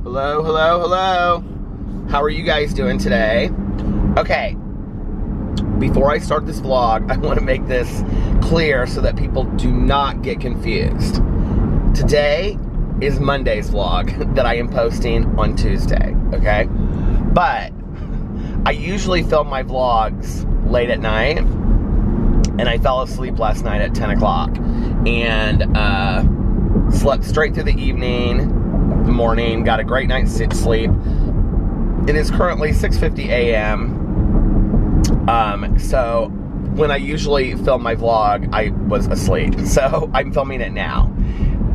Hello, hello, hello. How are you guys doing today? Okay, before I start this vlog, I want to make this clear so that people do not get confused. Today is Monday's vlog that I am posting on Tuesday, okay? But I usually film my vlogs late at night, and I fell asleep last night at 10 o'clock and slept straight through the evening, the morning, got a great night's sleep. It is currently 6:50 a.m. So when I usually film my vlog, I was asleep. So I'm filming it now,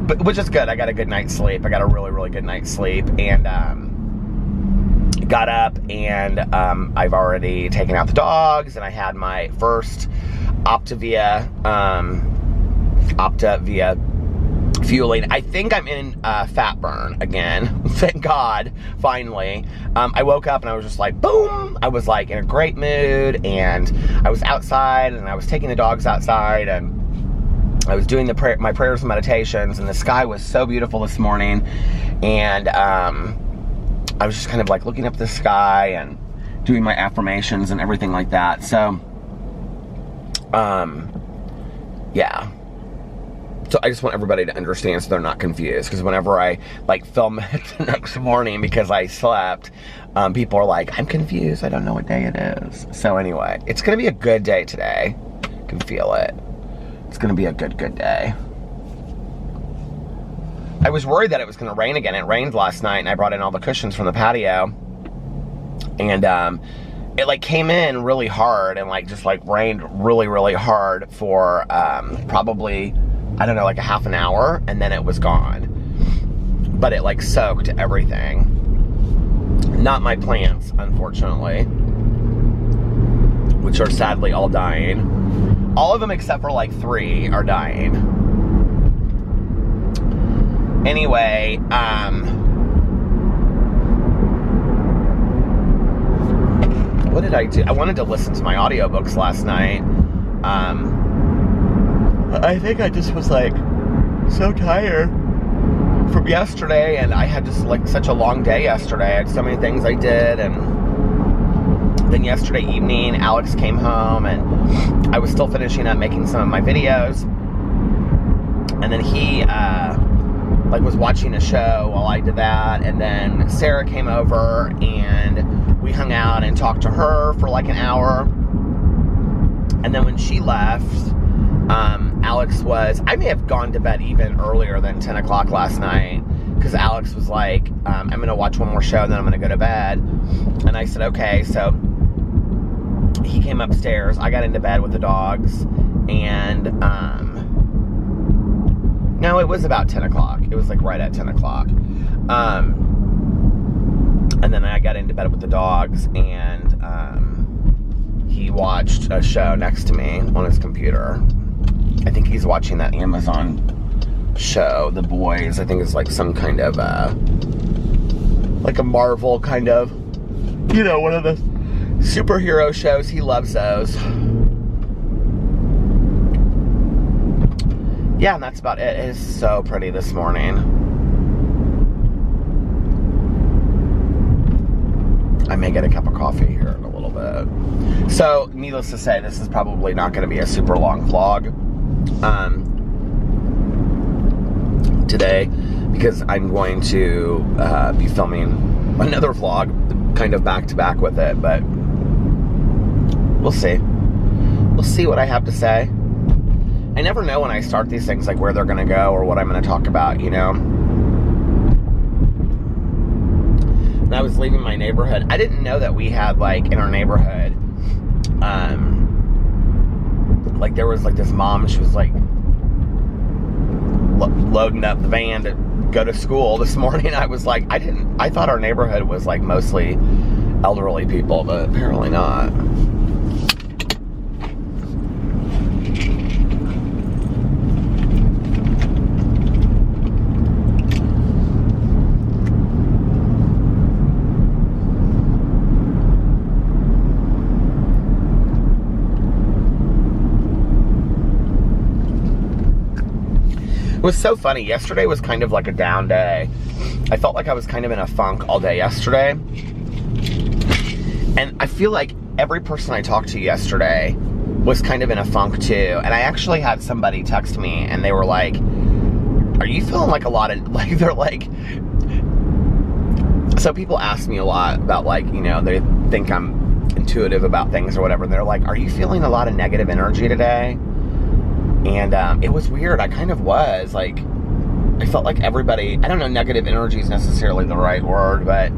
but which is good. I got a good night's sleep. I got a really, really good night's sleep, and got up, and I've already taken out the dogs, and I had my first Optavia fueling. I think I'm in fat burn again. Thank God, finally. I woke up and I was just like, boom! I was like in a great mood, and I was outside, and I was taking the dogs outside, and I was doing my prayers and meditations, and the sky was so beautiful this morning, and I was just kind of like looking up the sky and doing my affirmations and everything like that. So, yeah. So I just want everybody to understand so they're not confused, because whenever I like film it the next morning because I slept, people are like, I'm confused, I don't know what day it is. So anyway, it's gonna be a good day today. I can feel it. It's gonna be a good day. I was worried that it was gonna rain again. It rained last night, and I brought in all the cushions from the patio, and it like came in really hard and like just like rained really, really hard for probably, I don't know, like a half an hour, and then it was gone. But it like soaked everything. Not my plants, unfortunately, which are sadly all dying. All of them except for like 3 are dying. Anyway, what did I do? I wanted to listen to my audiobooks last night. I think I just was like so tired from yesterday, and I had just like such a long day yesterday. I had so many things I did, and then yesterday evening Alex came home, and I was still finishing up making some of my videos, and then he like was watching a show while I did that, and then Sarah came over and we hung out and talked to her for like an hour, and then when she left, Alex I may have gone to bed even earlier than 10 o'clock last night, because Alex was like, I'm going to watch one more show and then I'm going to go to bed. And I said, okay. So he came upstairs. I got into bed with the dogs, and no, it was about 10 o'clock. It was like right at 10 o'clock. And then I got into bed with the dogs, and he watched a show next to me on his computer. I think he's watching that Amazon show, The Boys. I think it's like some kind of, like a Marvel kind of, you know, one of the superhero shows. He loves those. Yeah, and that's about it. It is so pretty this morning. I may get a cup of coffee here in a little bit. So, needless to say, this is probably not going to be a super long vlog today, because I'm going to be filming another vlog kind of back to back with it, but we'll see. We'll see what I have to say. I never know when I start these things, like where they're going to go or what I'm going to talk about, you know? When I was leaving my neighborhood, I didn't know that we had, like, in our neighborhood, like, there was, like, this mom, she was, like, loading up the van to go to school this morning. I was like, I thought our neighborhood was, like, mostly elderly people, but apparently not. It was so funny. Yesterday was kind of like a down day. I felt like I was kind of in a funk all day yesterday. And I feel like every person I talked to yesterday was kind of in a funk too. And I actually had somebody text me and they were like, are you feeling like a lot of, like, they're like, so people ask me a lot about, like, you know, they think I'm intuitive about things or whatever. And they're like, are you feeling a lot of negative energy today? And it was weird. I kind of was. Like, I felt like everybody, I don't know, negative energy is necessarily the right word, but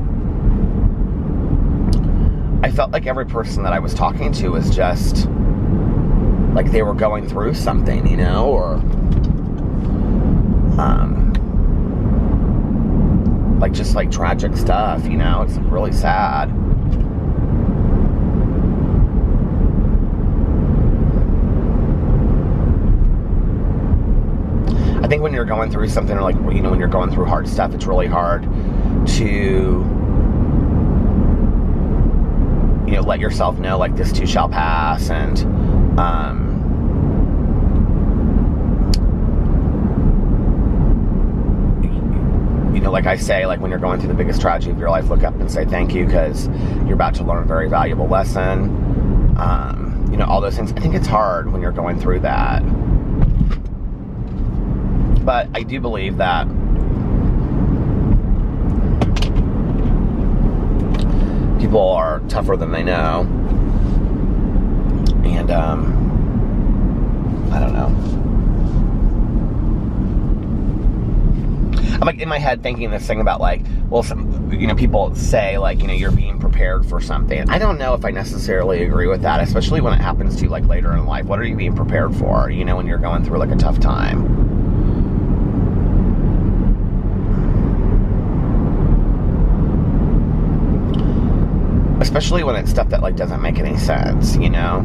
I felt like every person that I was talking to was just, like, they were going through something, you know, or, like, just, like, tragic stuff, you know? It's, like, really sad. I think when you're going through something, or, like, you know, when you're going through hard stuff, it's really hard to, you know, let yourself know, like, this too shall pass, and, you know, like I say, like, when you're going through the biggest tragedy of your life, look up and say thank you, because you're about to learn a very valuable lesson. You know, all those things. I think it's hard when you're going through that. But I do believe that people are tougher than they know. And, I don't know. I'm, like, in my head thinking this thing about, like, well, some, you know, people say, like, you know, you're being prepared for something. I don't know if I necessarily agree with that, especially when it happens to you, like, later in life. What are you being prepared for, you know, when you're going through, like, a tough time? Especially when it's stuff that, like, doesn't make any sense, you know?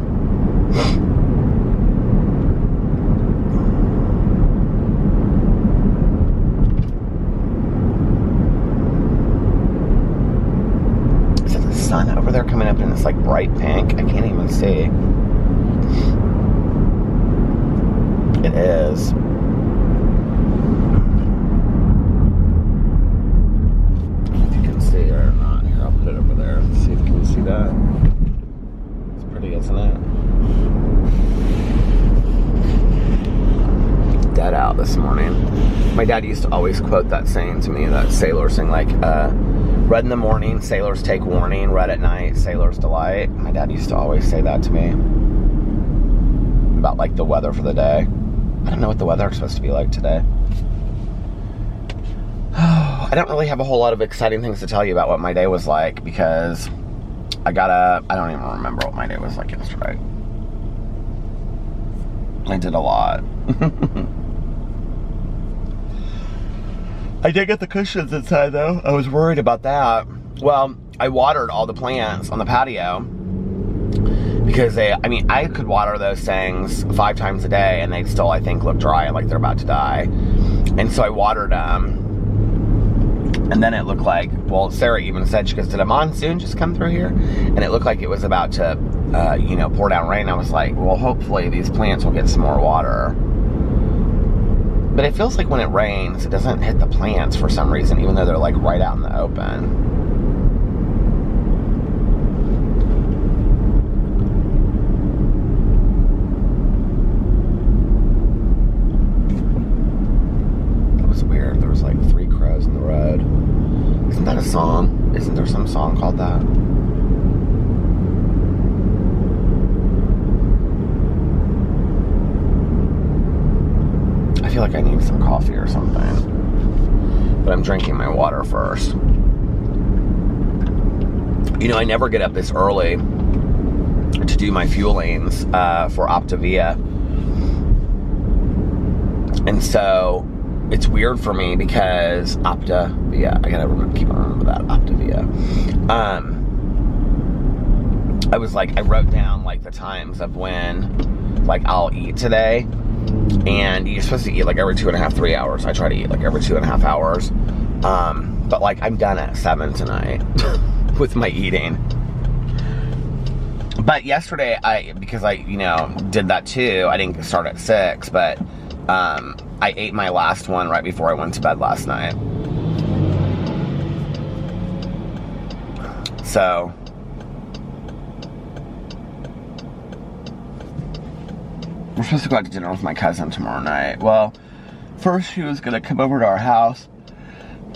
Is it the sun over there coming up in this, like, bright pink? I can't even see. It is. If you can see it or not. Here, I'll put it over there. Let's see if you can see that. It's pretty, isn't it? Dead out this morning. My dad used to always quote that saying to me, that sailor saying, like, red in the morning, sailors take warning, red at night, sailors delight. My dad used to always say that to me about, like, the weather for the day. I don't know what the weather is supposed to be like today. I don't really have a whole lot of exciting things to tell you about what my day was like, because I don't even remember what my day was like yesterday. I did a lot. I did get the cushions inside, though. I was worried about that. Well, I watered all the plants on the patio because I could water those things 5 times a day and they'd still, I think, look dry, like they're about to die. And so I watered them. And then it looked like, well, Sarah even said, she goes, did a monsoon just come through here? And it looked like it was about to, you know, pour down rain. I was like, well, hopefully these plants will get some more water. But it feels like when it rains, it doesn't hit the plants for some reason, even though they're, like, right out in the open. That was weird. There was, like, 3 crows in the road. Isn't that a song? Isn't there some song called that? I feel like I need some coffee or something. But I'm drinking my water first. You know, I never get up this early to do my fuelings for Optavia. And so it's weird for me because Optavia, I gotta keep on remember that, Optavia. I was like, I wrote down, like, the times of when, like, I'll eat today. And you're supposed to eat, like, every 2.5, 3 hours. I try to eat, like, every 2.5 hours. But, like, I'm done at 7 tonight with my eating. But yesterday, because I, you know, did that too. I didn't start at 6, but I ate my last one right before I went to bed last night. So, we're supposed to go out to dinner with my cousin tomorrow night. Well, first she was going to come over to our house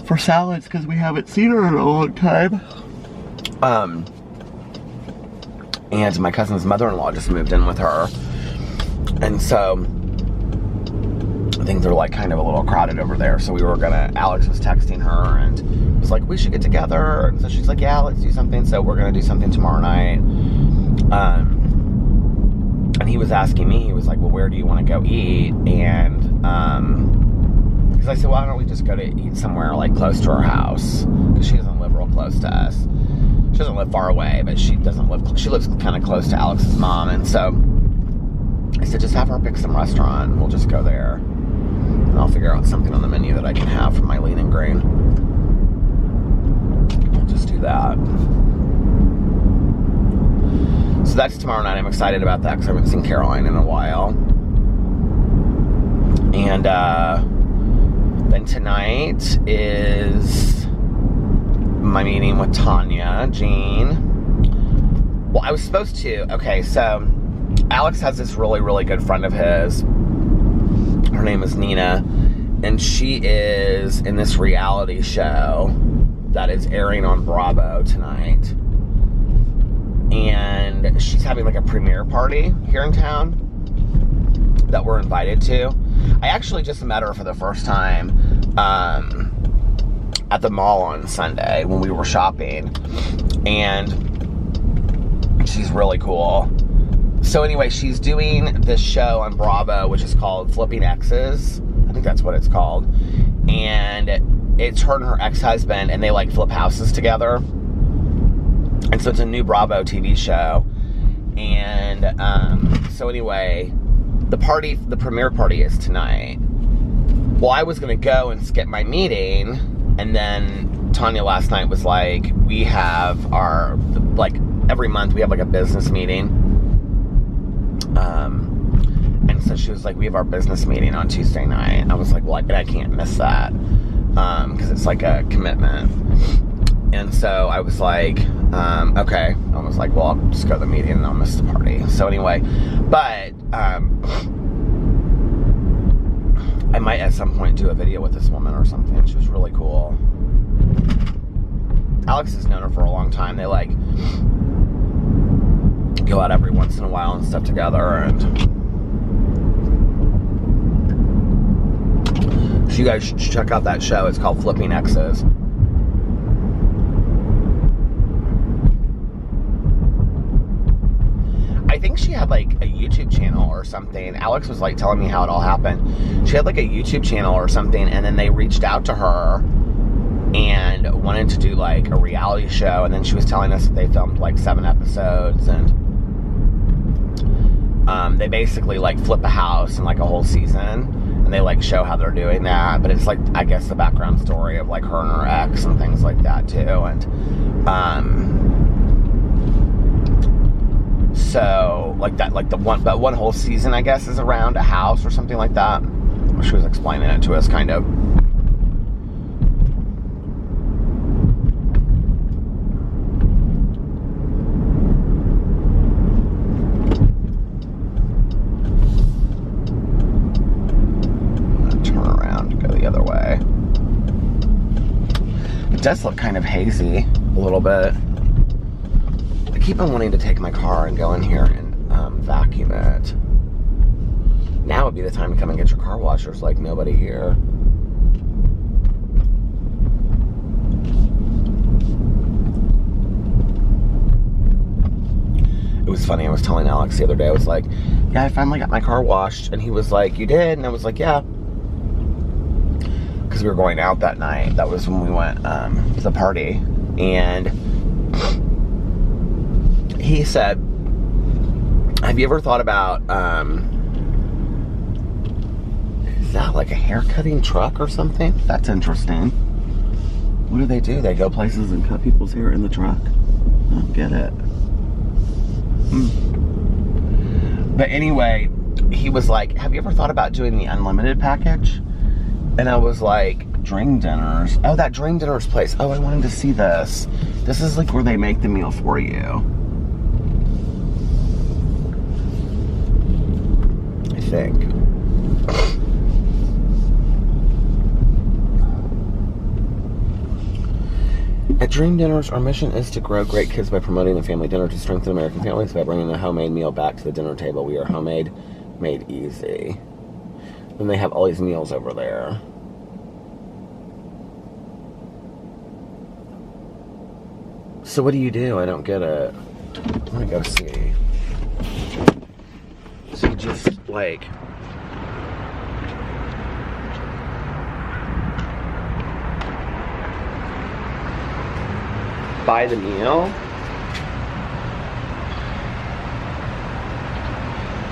for salads because we haven't seen her in a long time. And my cousin's mother-in-law just moved in with her. And so, I think they're like kind of a little crowded over there. So we were Alex was texting her and was like, we should get together. And so she's like, yeah, let's do something. So we're gonna do something tomorrow night. And he was asking me, he was like, well, where do you want to go eat? And, because I said, well, why don't we just go to eat somewhere like close to our house? Because she doesn't live real close to us. She doesn't live far away, but she lives kind of close to Alex's mom. And so I said, just have her pick some restaurant. We'll just go there. And I'll figure out something on the menu that I can have for my lean and green. We'll just do that. So that's tomorrow night. I'm excited about that because I haven't seen Caroline in a while. And then tonight is my meeting with Tanya, Jean. Well, I was supposed to. Okay, so Alex has this really, really good friend of his. Her name is Nina. And she is in this reality show that is airing on Bravo tonight. And she's having like a premiere party here in town that we're invited to. I actually just met her for the first time at the mall on Sunday when we were shopping. And she's really cool. So anyway, she's doing this show on Bravo, which is called Flipping Exes. I think that's what it's called. And it's her and her ex-husband, and they like flip houses together. And so it's a new Bravo TV show. And so anyway, the premiere party is tonight. Well, I was going to go and skip my meeting. And then Tanya last night was like, we have our, like, every month we have like a business meeting. And so she was like, we have our business meeting on Tuesday night. I was like, well, I can't miss that. Because it's like a commitment. And so I was like, okay. I was like, well, I'll just go to the meeting and I'll miss the party. So anyway, but I might at some point do a video with this woman or something. She was really cool. Alex has known her for a long time. They like go out every once in a while and stuff together. And so you guys should check out that show. It's called Flipping Exes. I think she had like a YouTube channel or something. Alex was like telling me how it all happened. She had like a YouTube channel or something, and then they reached out to her and wanted to do like a reality show. And then she was telling us that they filmed like 7 episodes, and they basically like flip a house in like a whole season, and they like show how they're doing that. But it's like, I guess, the background story of like her and her ex and things like that too. And so like that, like but one whole season, I guess, is around a house or something like that. She was explaining it to us, kind of. It does look kind of hazy a little bit. I keep on wanting to take my car and go in here and vacuum it. Now would be the time to come and get your car washed. There's like nobody here. It was funny, I was telling Alex the other day, I was like, yeah, I finally got my car washed. And he was like, you did? And I was like, yeah. Because we were going out that night. That was when we went to the party. And he said, have you ever thought about, is that like a hair cutting truck or something? That's interesting. What do? They go places and cut people's hair in the truck. I don't get it. But anyway, he was like, have you ever thought about doing the unlimited package? And I was like, dream dinners? Oh, that dream dinners place. Oh, I wanted to see this. This is like where they make the meal for you. I think. At Dream Dinners, our mission is to grow great kids by promoting the family dinner to strengthen American families by bringing the homemade meal back to the dinner table. We are homemade, made easy. Then they have all these meals over there. So what do you do? I don't get it. Let me go see. So you just like... buy the meal.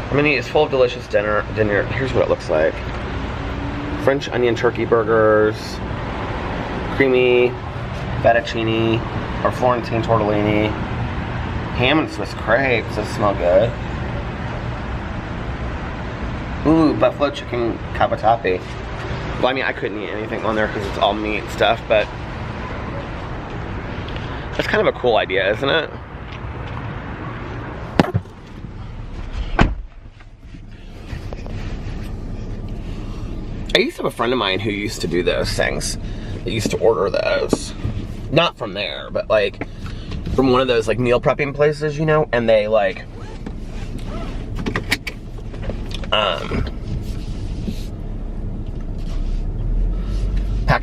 I'm gonna eat. It's full of delicious dinner. Here's what it looks like: French onion turkey burgers, creamy fettuccine or Florentine tortellini, ham and Swiss crepes. Those smell good. Ooh, buffalo chicken cavatappi. Well, I mean, I couldn't eat anything on there because it's all meat stuff, but that's kind of a cool idea, isn't it? I used to have a friend of mine who used to do those things. They used to order those. Not from there, but like from one of those like meal prepping places, you know, and they like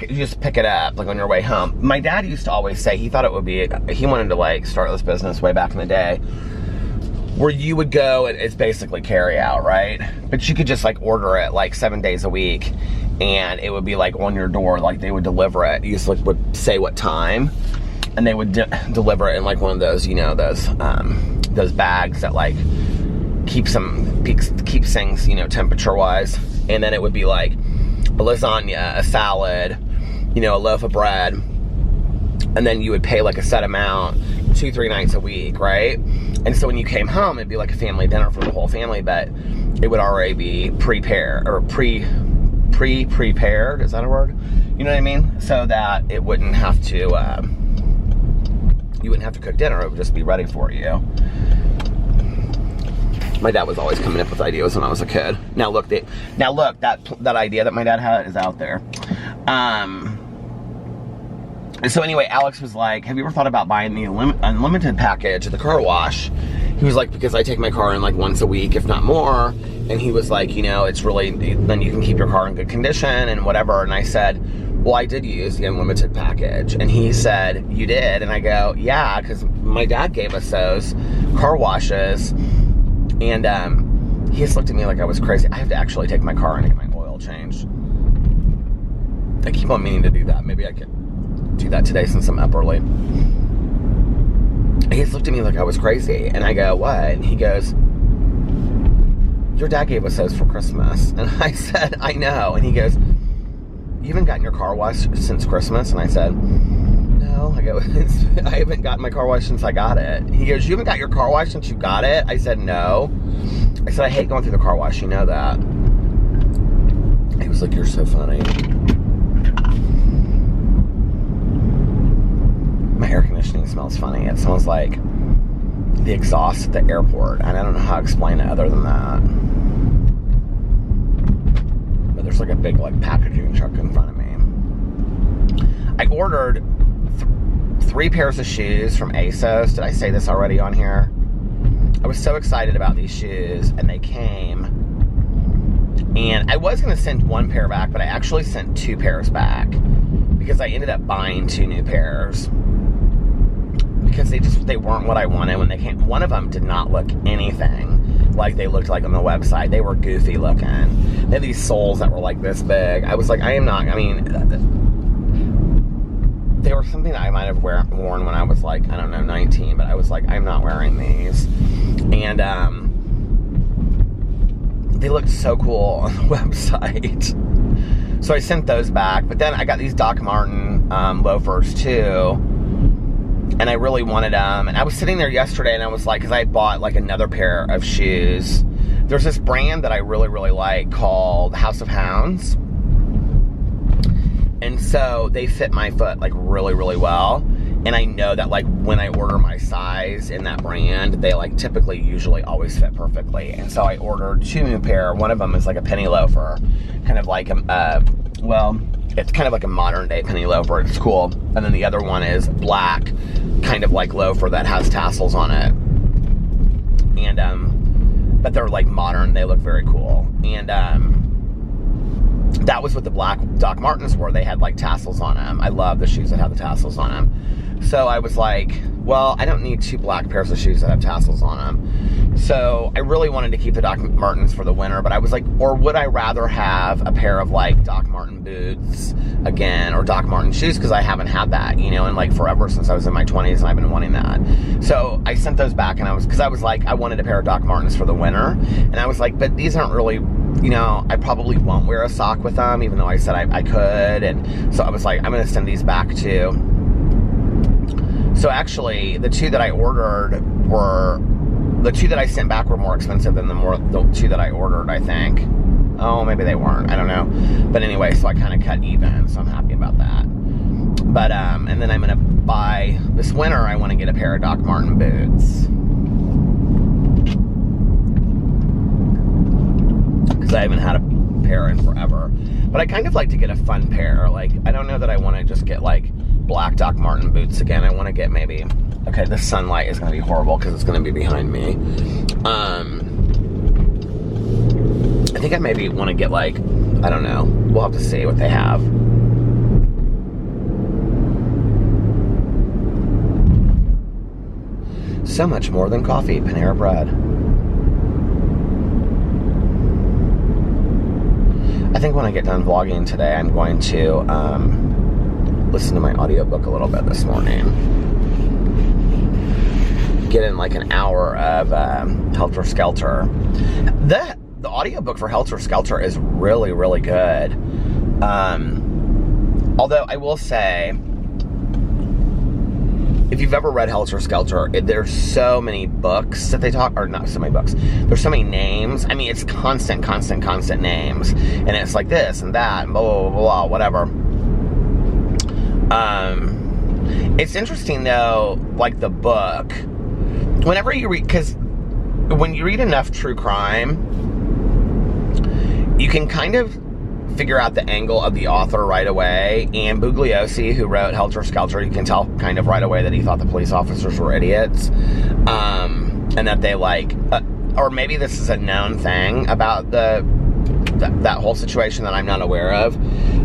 you just pick it up like on your way home. My dad used to always say he thought it would be, he wanted to like start this business way back in the day where you would go and it's basically carry out, right? But you could just like order it like 7 days a week and it would be like on your door, like they would deliver it. You just like would say what time and they would deliver it in like one of those, you know, those bags that like keeps things, you know, temperature wise. And then it would be like a lasagna, a salad, you know, a loaf of bread, and then you would pay like a set amount 2-3 nights a week, right? And so when you came home, it'd be like a family dinner for the whole family, but it would already be prepared, or pre-prepared, is that a word? You know what I mean? So that it wouldn't have to, you wouldn't have to cook dinner, it would just be ready for you. My dad was always coming up with ideas when I was a kid. Now look, that idea that my dad had is out there. And so anyway, Alex was like, have you ever thought about buying the unlimited package at the car wash? He was like, because I take my car in like once a week, if not more. And he was like, you know, it's really, then you can keep your car in good condition and whatever. And I said, well, I did use the unlimited package. And he said, you did? And I go, yeah, because my dad gave us those car washes. And he just looked at me like I was crazy. I have to actually take my car in and get my oil changed. I keep on meaning to do that. Maybe I could do that today since I'm up early. He just looked at me like I was crazy. And I go, what? And he goes, your dad gave us those for Christmas. And I said, I know. And he goes, you haven't gotten your car washed since Christmas? And I said, no. I go, I haven't gotten my car washed since I got it. He goes, you haven't got your car washed since you got it? I said, no. I said, I hate going through the car wash, you know that. He was like, you're so funny. My air conditioning smells funny. It smells like the exhaust at the airport. And I don't know how to explain it other than that. But there's like a big like packaging truck in front of me. I ordered 3 pairs of shoes from ASOS. Did I say this already on here? I was so excited about these shoes, and they came. And I was going to send 1 pair back, but I actually sent 2 pairs back because I ended up buying 2 new pairs because they weren't what I wanted when they came. One of them did not look anything like they looked like on the website. They were goofy looking. They had these soles that were like this big. I was like, they were something that I might have worn when I was like, I don't know, 19, but I was like, I'm not wearing these. And they looked so cool on the website. So I sent those back, but then I got these Doc Marten loafers too. And I really wanted them. And I was sitting there yesterday and I was like, because I had bought like another pair of shoes there's this brand that I really, really like called House of Hounds. And so they fit my foot like really, really well. And I know that like when I order my size in that brand, they like typically usually always fit perfectly. And so I ordered 2 new pair. One of them is like a penny loafer, kind of like well, it's kind of like a modern day penny loafer. It's cool. And then the other one is black, kind of like loafer that has tassels on it. And but they're like modern. They look very cool. And that was what the black Doc Martens were. They had like tassels on them. I love the shoes that have the tassels on them. So I was like, well, I don't need 2 black pairs of shoes that have tassels on them. So I really wanted to keep the Doc Martens for the winter, but I was like, or would I rather have a pair of like Doc Marten boots again, or Doc Marten shoes, because I haven't had that, you know, in like forever since I was in my 20s, and I've been wanting that. So I sent those back, and because I was like, I wanted a pair of Doc Martens for the winter, and I was like, but these aren't really, you know, I probably won't wear a sock with them, even though I said I could. And so I was like, I'm going to send these back too. So actually, the 2 that I ordered were, the 2 that I sent back were more expensive than the 2 that I ordered, I think. Oh, maybe they weren't, I don't know. But anyway, so I kind of cut even, so I'm happy about that. But, and then I'm going to buy, this winter, I want to get a pair of Doc Marten boots. Because I haven't had a pair in forever. But I kind of like to get a fun pair. Like, I don't know that I want to just get like black Doc Marten boots again. I want to get maybe, okay, this sunlight is going to be horrible because it's going to be behind me. I think I maybe want to get like, I don't know. We'll have to see what they have. So much more than coffee, Panera Bread. I think when I get done vlogging today, I'm going to listen to my audiobook a little bit this morning. Get in like an hour of Helter Skelter. The audiobook for Helter Skelter is really, really good. Although I will say, if you've ever read Helter Skelter, there's so many books that they talk, or not so many books, there's so many names. I mean, it's constant names. And it's like this and that, and blah, blah, blah, blah, whatever. It's interesting though, like the book, whenever you read, because when you read enough true crime, you can kind of figure out the angle of the author right away. And Bugliosi, who wrote Helter Skelter, you can tell kind of right away that he thought the police officers were idiots, and that they like, or maybe this is a known thing about that whole situation that I'm not aware of,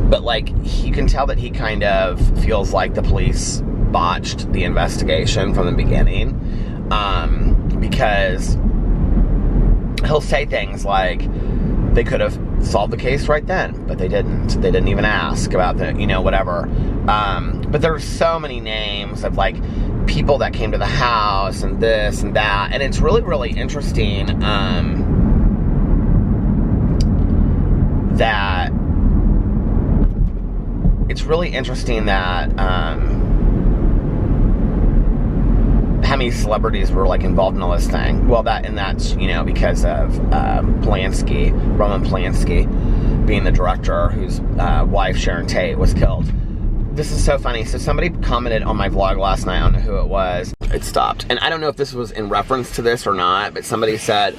but like you can tell that he kind of feels like the police botched the investigation from the beginning, because he'll say things like they could have solved the case right then, but they didn't. They didn't even ask about the, you know, whatever. But there's so many names of like people that came to the house and this and that, and it's really, really interesting that it's really interesting that how many celebrities were like involved in all this thing. Well, that's, you know, because of Roman Polanski being the director, whose wife Sharon Tate was killed. This is so funny. So somebody commented on my vlog last night, I don't know who it was. It stopped. And I don't know if this was in reference to this or not, but somebody said,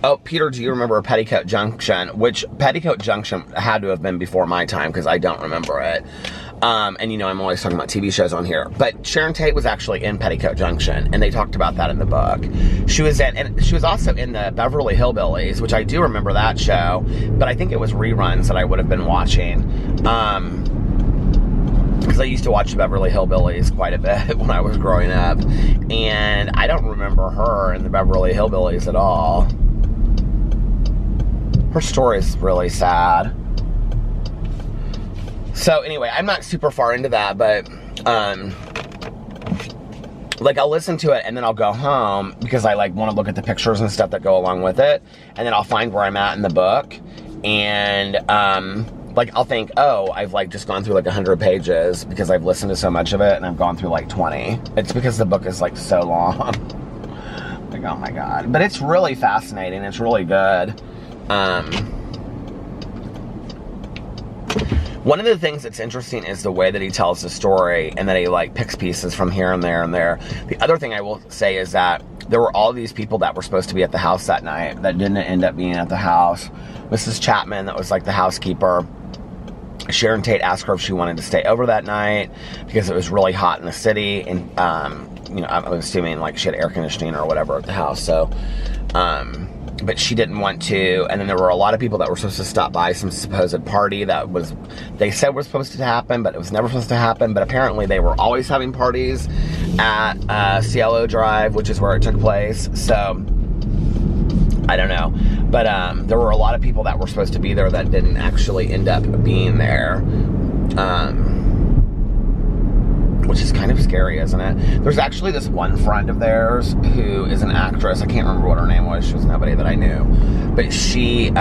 oh, Peter, do you remember Petticoat Junction? Which Petticoat Junction had to have been before my time, because I don't remember it. And you know, I'm always talking about TV shows on here. But Sharon Tate was actually in Petticoat Junction, and they talked about that in the book. She was also in the Beverly Hillbillies, which I do remember that show, but I think it was reruns that I would have been watching. Because I used to watch the Beverly Hillbillies quite a bit when I was growing up, and I don't remember her in the Beverly Hillbillies at all. Her story is really sad. So anyway, I'm not super far into that, but like I'll listen to it and then I'll go home because I like want to look at the pictures and stuff that go along with it, and then I'll find where I'm at in the book, and like I'll think, oh, I've like just gone through like 100 pages because I've listened to so much of it, and I've gone through like 20. It's because the book is like so long. Like, oh my God. But it's really fascinating. It's really good. One of the things that's interesting is the way that he tells the story, and that he like picks pieces from here and there and there. The other thing I will say is that there were all these people that were supposed to be at the house that night that didn't end up being at the house. Mrs. Chapman, that was like the housekeeper, Sharon Tate asked her if she wanted to stay over that night because it was really hot in the city, and you know, I'm assuming like she had air conditioning or whatever at the house, so but she didn't want to. And then there were a lot of people that were supposed to stop by some supposed party that was, they said was supposed to happen, but it was never supposed to happen. But apparently they were always having parties at Cielo Drive, which is where it took place. So I don't know, but there were a lot of people that were supposed to be there that didn't actually end up being there, which is kind of scary, isn't it? There's actually this one friend of theirs who is an actress. I can't remember what her name was. She was nobody that I knew. But she,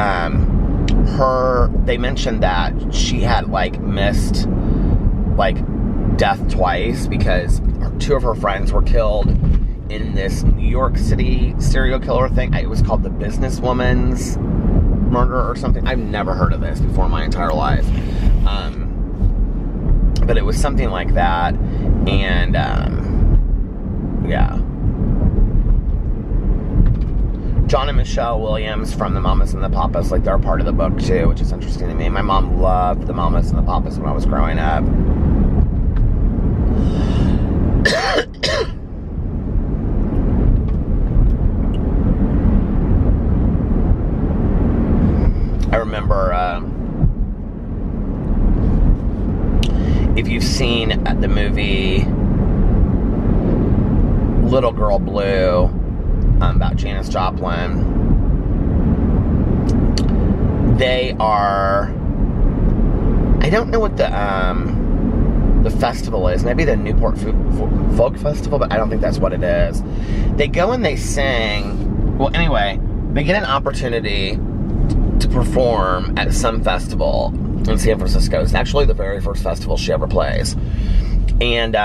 they mentioned that she had, like, missed, like, death twice because two of her friends were killed in this New York City serial killer thing. It was called the Businesswoman's Murder or something. I've never heard of this before in my entire life. But it was something like that, and, yeah. John and Michelle Williams from the Mamas and the Papas, like, they're part of the book, too, which is interesting to me. My mom loved the Mamas and the Papas when I was growing up. I remember, if you've seen the movie Little Girl Blue, about Janis Joplin, they are, I don't know what the festival is, maybe the Newport Folk Festival, but I don't think that's what it is. They go and they sing, well, anyway, they get an opportunity to perform at some festival in San Francisco. It's actually the very first festival she ever plays. And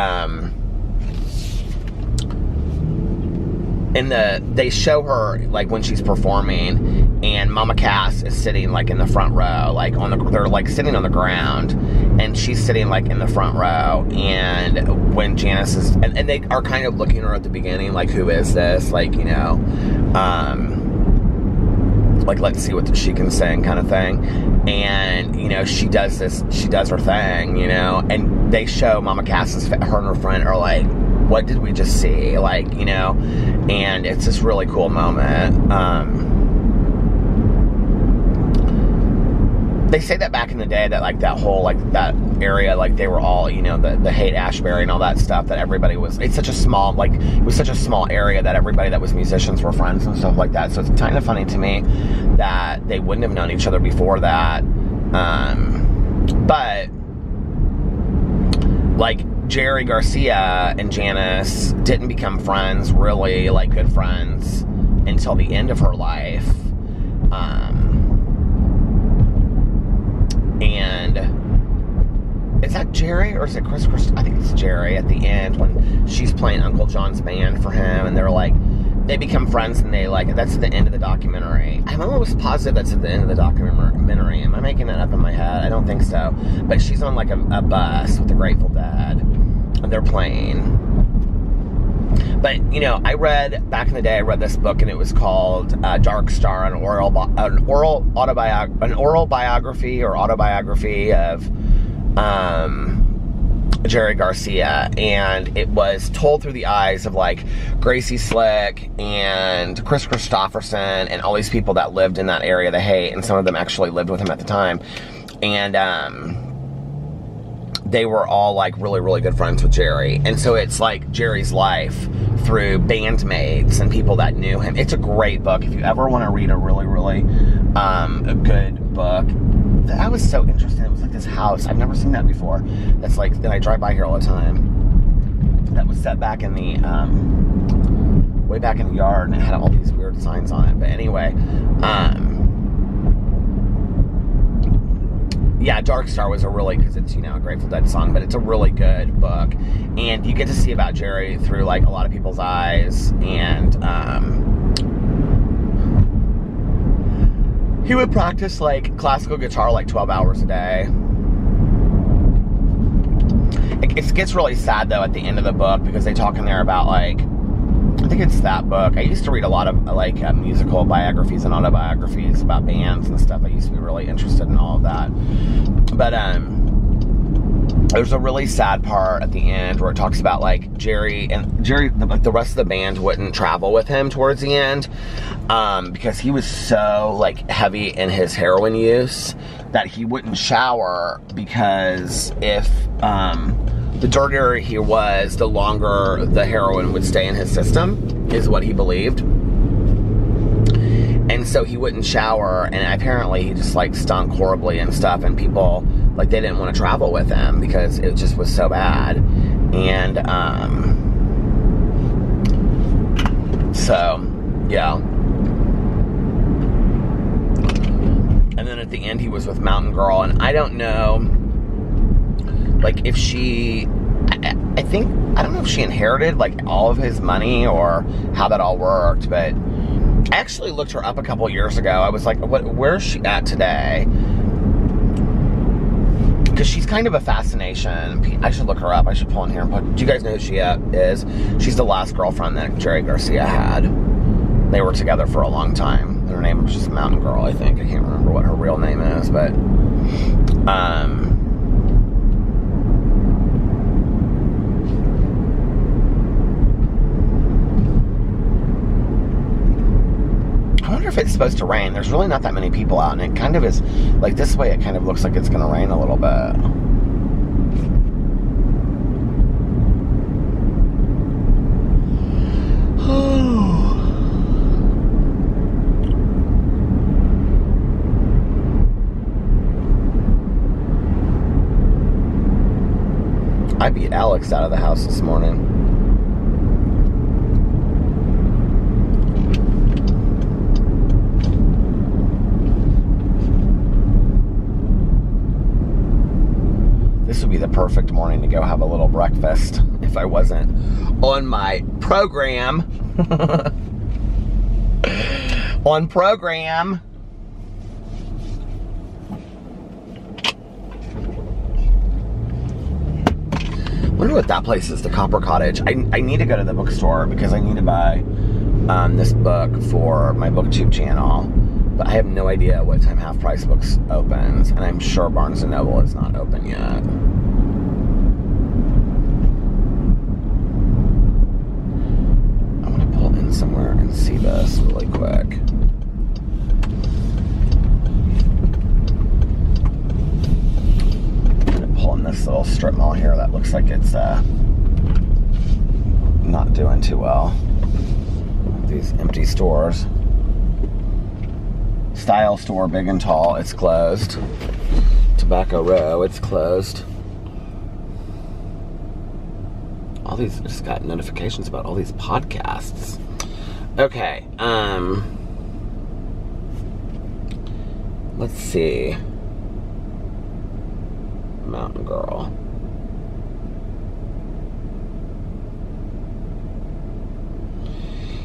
they show her, like, when she's performing, and Mama Cass is sitting, like, in the front row, like, they're, like, sitting on the ground, and she's sitting, like, in the front row, and when Janis is, and they are kind of looking at her at the beginning, like, who is this, like, you know, like, let's see what she can sing kind of thing. And, you know, she does her thing, you know, and they show Mama Cass's, her and her friend are like, what did we just see? Like, you know, and it's this really cool moment. They say that back in the day that, like, that whole, like, that area, like, they were all, you know, the Haight-Ashbury and all that stuff, that everybody was, it's such a small, like, it was such a small area that everybody that was musicians were friends and stuff like that. So it's kind of funny to me that they wouldn't have known each other before that. But, like, Jerry Garcia and Janis didn't become friends, really, like, good friends, until the end of her life. And is that Jerry or is it Chris? I think it's Jerry at the end when she's playing Uncle John's band for him, and they're like, they become friends, and they, like, that's at the end of the documentary. I'm almost positive that's at the end of the documentary. Am I making that up in my head? I don't think so. But she's on, like, a bus with the Grateful Dead, and they're playing. But, you know, back in the day, I read this book, and it was called Dark Star, an oral biography or autobiography of Jerry Garcia, and it was told through the eyes of, like, Gracie Slick and Chris Christopherson and all these people that lived in that area, the Haight, and some of them actually lived with him at the time. And they were all, like, really, really good friends with Jerry. And so it's, like, Jerry's life through bandmates and people that knew him. It's a great book. If you ever want to read a really, really a good book. That was so interesting. It was like this house. I've never seen that before. That's like, that I drive by here all the time. That was set back in the, way back in the yard, and it had all these weird signs on it. But anyway, yeah, Dark Star was a really, because it's, a Grateful Dead song, but it's a really good book. And you get to see about Jerry through, like, a lot of people's eyes. And he would practice, like, classical guitar, like, 12 hours a day. It gets really sad, though, at the end of the book, because they talk in there about, like, I think it's that book. I used to read a lot of, like, musical biographies and autobiographies about bands and stuff. I used to be really interested in all of that. But there's a really sad part at the end where it talks about, like, Jerry, the rest of the band wouldn't travel with him towards the end because he was so, like, heavy in his heroin use that he wouldn't shower, because if the dirtier he was, the longer the heroin would stay in his system, is what he believed. And so he wouldn't shower, and apparently he just, like, stunk horribly and stuff, and people, like, they didn't want to travel with him because it just was so bad. And so yeah. And then at the end he was with Mountain Girl, and I don't know, like, if she, I don't know if she inherited, like, all of his money or how that all worked, but I actually looked her up a couple years ago. I was like, where's she at today? Because she's kind of a fascination. I should look her up. I should pull in here and put, do you guys know who she is? She's the last girlfriend that Jerry Garcia had. They were together for a long time. Her name was just Mountain Girl, I think. I can't remember what her real name is, but I wonder if it's supposed to rain. There's really not that many people out, and it kind of is, like, this way it kind of looks like it's going to rain a little bit. I beat Alex out of the house this morning. This would be the perfect morning to go have a little breakfast if I wasn't on my program. On program. I wonder what that place is, the Copper Cottage. I need to go to the bookstore because I need to buy this book for my BookTube channel. But I have no idea what time Half Price Books opens, and I'm sure Barnes & Noble is not open yet. I want to pull in somewhere and see this really quick. I'm going to pull in this little strip mall here that looks like it's not doing too well. These empty stores. Style Store, Big and Tall, it's closed. Tobacco Row, it's closed. All these, I just got notifications about all these podcasts. Okay, let's see. Mountain Girl.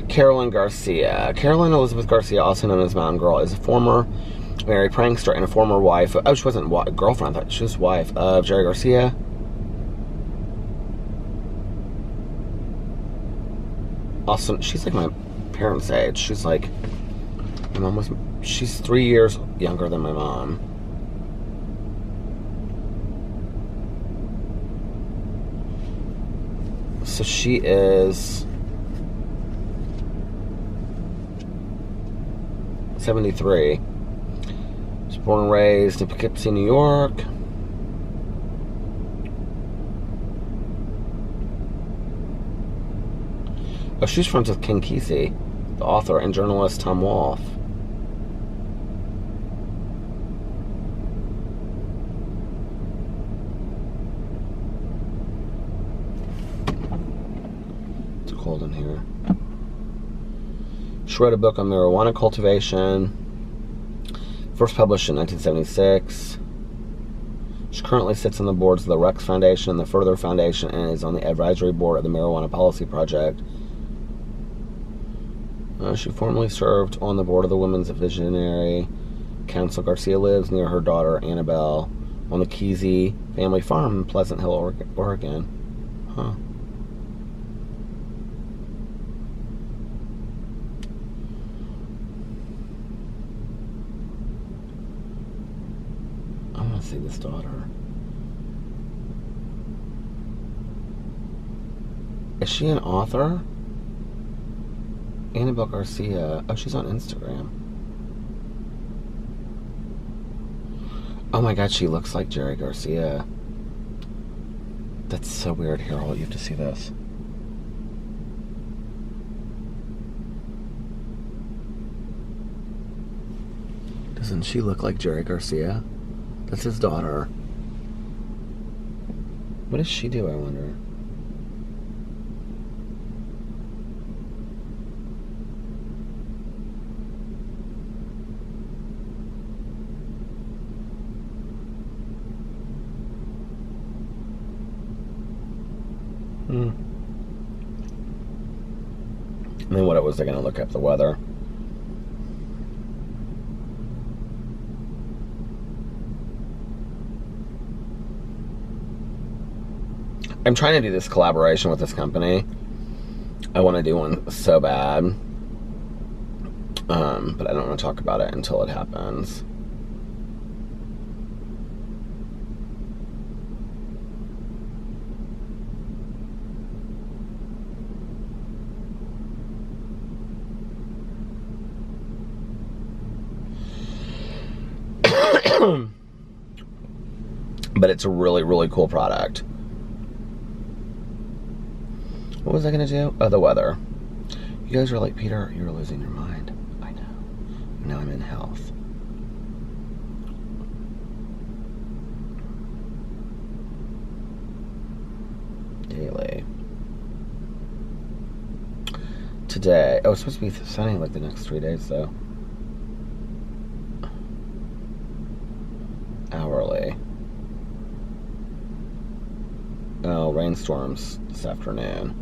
Carolyn Garcia. Carolyn Elizabeth Garcia, also known as Mountain Girl, is a former married prankster and a former wife. Oh, she wasn't girlfriend. I thought she was wife of Jerry Garcia. Also, she's like my parents' age. She's like, my mom was. She's 3 years younger than my mom. So she is 73. She was born and raised in Poughkeepsie, New York. Oh, she's friends with Ken Kesey, the author and journalist Tom Wolfe. It's cold in here. She wrote a book on marijuana cultivation, first published in 1976. She currently sits on the boards of the Rex Foundation and the Further Foundation and is on the advisory board of the Marijuana Policy Project. She formerly served on the board of the Women's Visionary Council. Garcia lives near her daughter, Annabelle, on the Kesey family farm in Pleasant Hill, Oregon. Huh. I want to see this daughter. Is she an author? Annabelle Garcia. Oh, she's on Instagram. Oh my god, she looks like Jerry Garcia. That's so weird. Here, you have to see this. Doesn't she look like Jerry Garcia? That's his daughter. What does she do, I wonder? And then what was I going to look up the weather? I'm trying to do this collaboration with this company. I want to do one so bad. But I don't want to talk about it until it happens. But it's a really, really cool product. What was I going to do? Oh, the weather. You guys are like, Peter, you're losing your mind. I know. Now I'm in health. Daily. Today. Oh, it's supposed to be sunny like the next 3 days, though. Hourly. Oh, rainstorms this afternoon.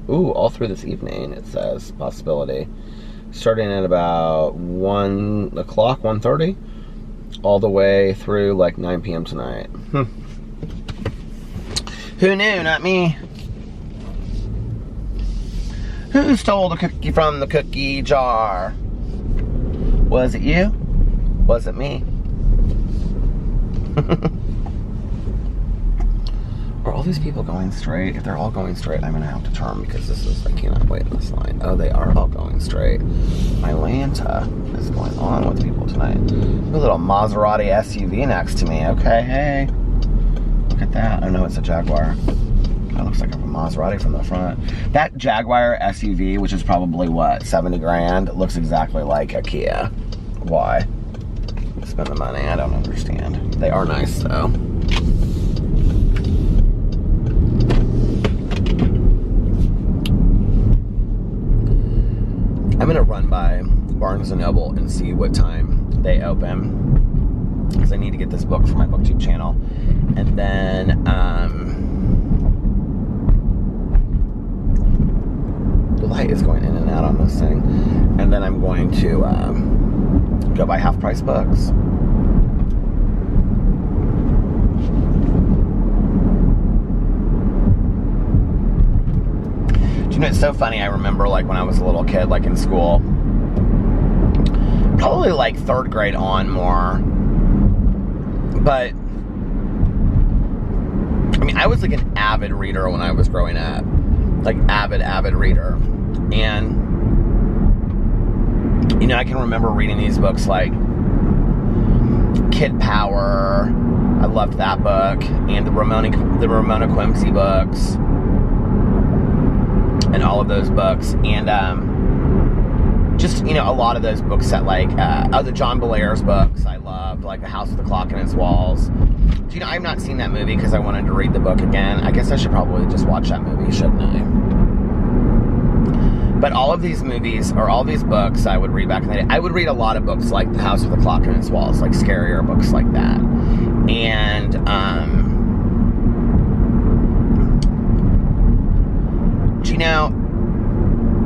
Ooh, all through this evening, it says. Possibility. Starting at about 1 o'clock, 1:30, all the way through like 9 p.m. tonight. Who knew? Not me. Who stole the cookie from the cookie jar? Was it you? Was it me? Are all these people going straight? If they're all going straight, I'm going to have to turn because this is, I cannot wait in this line. Oh, they are all going straight. Atlanta is going on with people tonight. A little Maserati SUV next to me. Okay, hey. Look at that. Oh no, it's a Jaguar. That looks like a Maserati from the front. That Jaguar SUV, which is probably what, 70 grand, looks exactly like a Kia. Why? Spend the money, I don't understand. They are nice though. I'm gonna run by Barnes & Noble and see what time they open, because I need to get this book for my BookTube channel. And then the light is going in and out on this thing. And then I'm going to go buy half-price books. You know, it's so funny. I remember, like, when I was a little kid, like in school, probably like 3rd grade on more. But I mean, I was like an avid reader when I was growing up, like avid reader. And you know, I can remember reading these books like Kid Power. I loved that book, and the Ramona Quimsey books. And all of those books, and just, you know, a lot of those books that, like, the John Belair's books I loved, like The House with the Clock in Its Walls. Do you know, I've not seen that movie because I wanted to read the book again. I guess I should probably just watch that movie, shouldn't I? But all of these movies, or all these books I would read back in the day, I would read a lot of books like The House with the Clock in Its Walls, like scarier books like that. And, you know,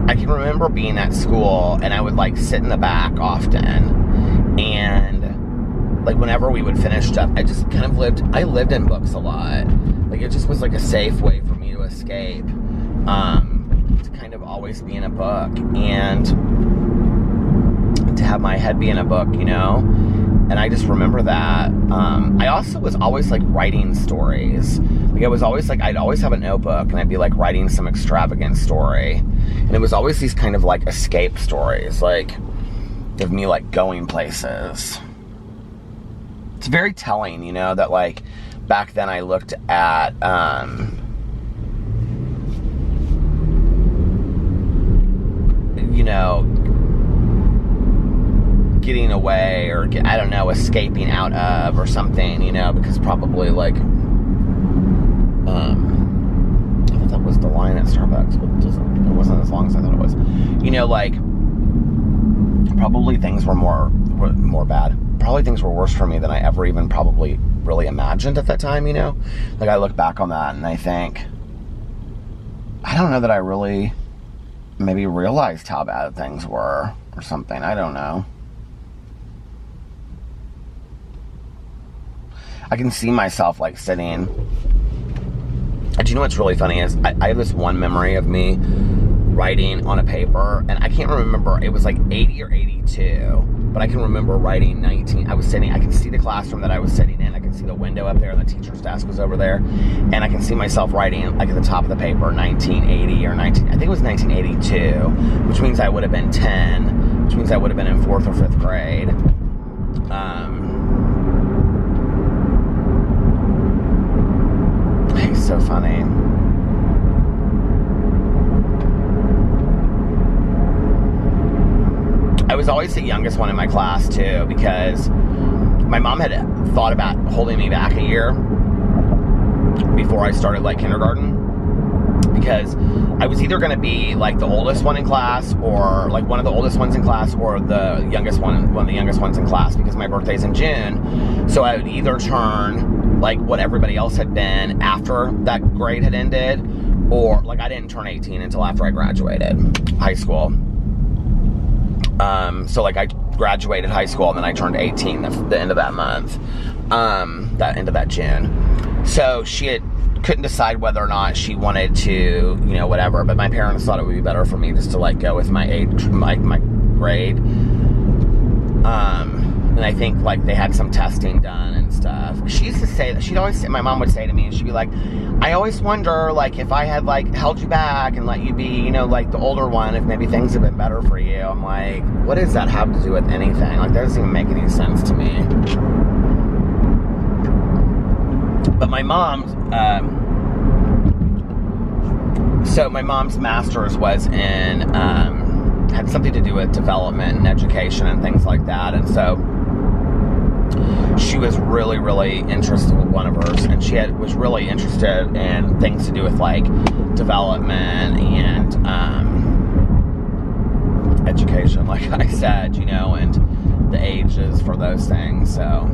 I can remember being at school, and I would, like, sit in the back often, and, like, whenever we would finish stuff, I just kind of I lived in books a lot. Like, it just was, like, a safe way for me to escape, to kind of always be in a book, and to have my head be in a book, you know? And I just remember that. I also was always, like, writing stories. Like, I was always, like, I'd always have a notebook, and I'd be, like, writing some extravagant story. And it was always these kind of, like, escape stories, like, of me, like, going places. It's very telling, you know, that, like, back then I looked at, you know, getting away, or I don't know, escaping out of, or something, you know, because probably, like, I thought that was the line at Starbucks, but it wasn't as long as I thought it was. You know, like, probably things were more bad. Probably things were worse for me than I ever even probably really imagined at that time, you know? Like, I look back on that and I think, I don't know that I really maybe realized how bad things were, or something. I don't know. I can see myself, like, sitting. Do you know what's really funny is I have this one memory of me writing on a paper, and I can't remember, it was like 80 or 82, but I can remember writing 19. I can see the classroom that I was sitting in. I can see the window up there, and the teacher's desk was over there, and I can see myself writing, like, at the top of the paper, 1980 or I think it was 1982, which means I would have been 10, which means I would have been in 4th or 5th grade. It's so funny. I was always the youngest one in my class, too, because my mom had thought about holding me back a year before I started, like, kindergarten, because I was either going to be, like, the oldest one in class, or, like, one of the oldest ones in class, or the youngest one of the youngest ones in class, because my birthday's in June. So I would either turn, like, what everybody else had been after that grade had ended, or, like, I didn't turn 18 until after I graduated high school. So, like, I graduated high school, and then I turned 18 the end of that month, that end of that June. So she couldn't decide whether or not she wanted to, you know, whatever, but my parents thought it would be better for me just to, like, go with my age, my grade. And I think, like, they had some testing done and stuff. She used to say that, my mom would say to me, and she'd be like, I always wonder, like, if I had, like, held you back and let you be, you know, like, the older one, if maybe things have been better for you. I'm like, what does that have to do with anything? Like, that doesn't even make any sense to me. But my mom's, so my mom's master's was in, had something to do with development and education and things like that, and so she was really, really interested with one of hers, and she was really interested in things to do with, like, development and education, like I said, you know, and the ages for those things. So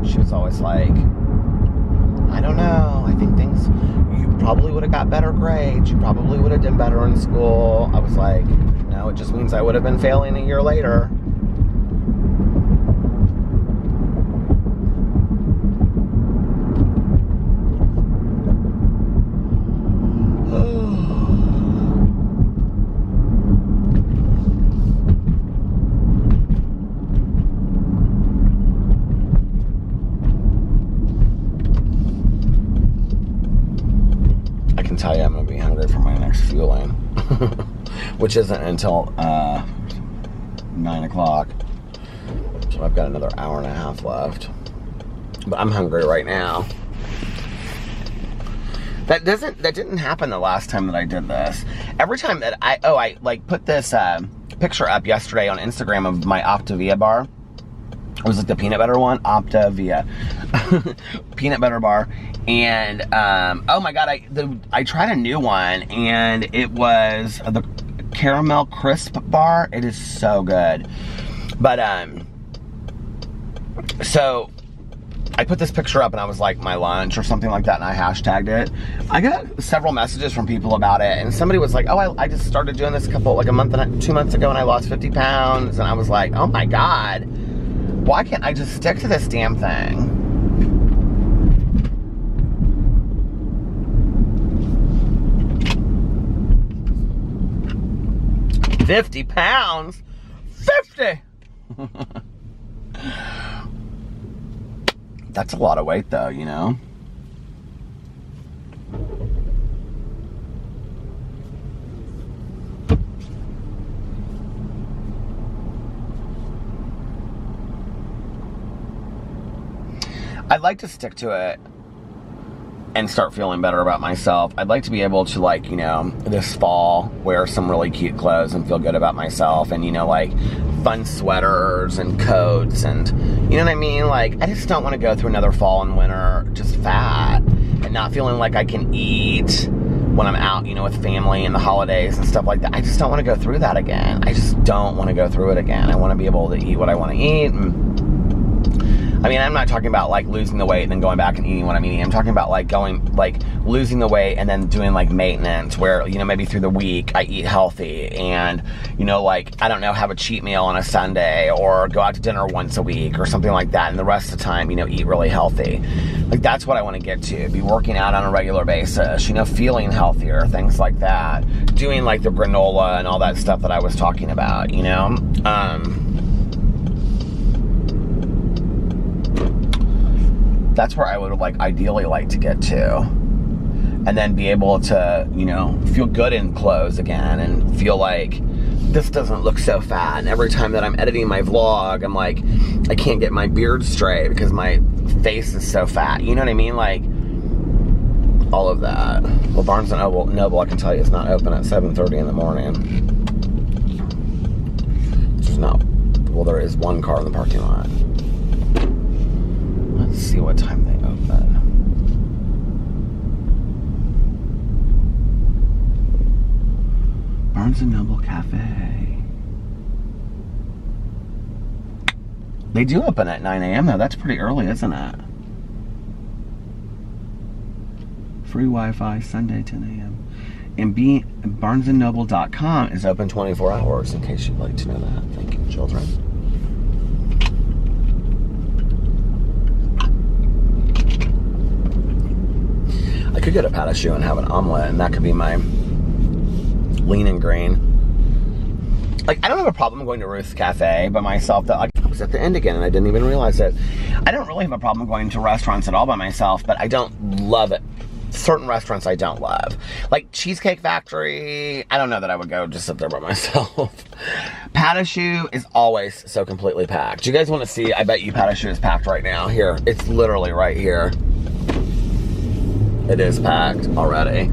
she was always like, I don't know, I think you probably would have got better grades, you probably would have done better in school. I was like, no, it just means I would have been failing a year later. Tell you I'm gonna be hungry for my next fueling, which isn't until 9 o'clock, so I've got another hour and a half left, but I'm hungry right now. That didn't happen the last time that I did this. Every time that I like put this picture up yesterday on Instagram of my Optavia bar. It was like the peanut butter one, Optavia, peanut butter bar, and oh my god, I tried a new one, and it was the caramel crisp bar. It is so good, but so I put this picture up and I was like, my lunch or something like that, and I hashtagged it. I got several messages from people about it, and somebody was like, oh, I just started doing this like a month and 2 months ago, and I lost 50 pounds. And I was like, oh my God, why can't I just stick to this damn thing? $50 pounds? 50! That's a lot of weight though, you know? I'd like to stick to it and start feeling better about myself. I'd like to be able to, like, you know, this fall, wear some really cute clothes and feel good about myself, and, you know, like, fun sweaters and coats, and, you know what I mean? Like, I just don't want to go through another fall and winter just fat and not feeling like I can eat when I'm out, you know, with family and the holidays and stuff like that. I just don't want to go through that again. I just don't want to go through it again. I want to be able to eat what I want to eat. And I mean, I'm not talking about like losing the weight and then going back and eating what I'm eating. I'm talking about like losing the weight and then doing like maintenance where, you know, maybe through the week I eat healthy and, you know, like, I don't know, have a cheat meal on a Sunday or go out to dinner once a week or something like that. And the rest of the time, you know, eat really healthy. Like, that's what I want to get to. Be working out on a regular basis, you know, feeling healthier, things like that. Doing like the granola and all that stuff that I was talking about, you know? That's where I would like ideally like to get to, and then be able to, you know, feel good in clothes again and feel like this doesn't look so fat. And every time that I'm editing my vlog, I'm like, I can't get my beard straight because my face is so fat. You know what I mean? Like, all of that. Well, Barnes & Noble, I can tell you, is not open at 7:30 in the morning. There's not, well, there is one car in the parking lot. Let's see what time they open. Barnes & Noble Cafe. They do open at 9 a.m. though. That's pretty early, isn't it? Free Wi-Fi, Sunday, 10 a.m. And BarnesandNoble.com is open 24 hours, in case you'd like to know that. Thank you, children. I could go to Patashu and have an omelet, and that could be my lean and green. Like, I don't have a problem going to Ruth's Cafe by myself. Though. I was at the end again, and I didn't even realize it. I don't really have a problem going to restaurants at all by myself, but I don't love it. Certain restaurants I don't love. Like Cheesecake Factory, I don't know that I would go just sit there by myself. Patashu is always so completely packed. Do you guys want to see? I bet you Patashu is packed right now. Here, it's literally right here. It is packed already.